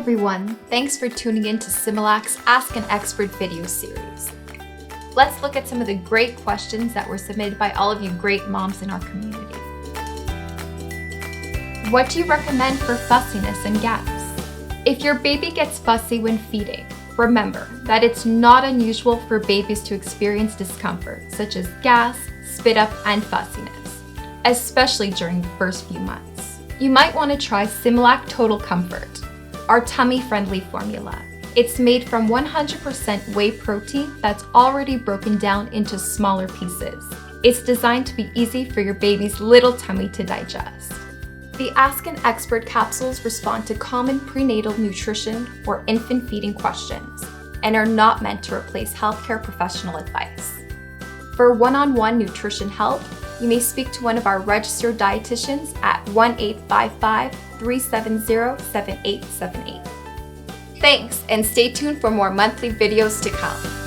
everyone, thanks for tuning in to Similac's Ask an Expert video series. Let's look at some of the great questions that were submitted by all of you great moms in our community. What do you recommend for fussiness and gas? If your baby gets fussy when feeding, remember that it's not unusual for babies to experience discomfort such as gas, spit up, and fussiness, especially during the first few months. You might want to try Similac Total Comfort, our tummy-friendly formula. It's made from 100% whey protein that's already broken down into smaller pieces. It's designed to be easy for your baby's little tummy to digest. The Ask an Expert capsules respond to common prenatal nutrition or infant feeding questions and are not meant to replace healthcare professional advice. For one-on-one nutrition help, you may speak to one of our registered dietitians at 1-855-370-7878. Thanks, and stay tuned for more monthly videos to come.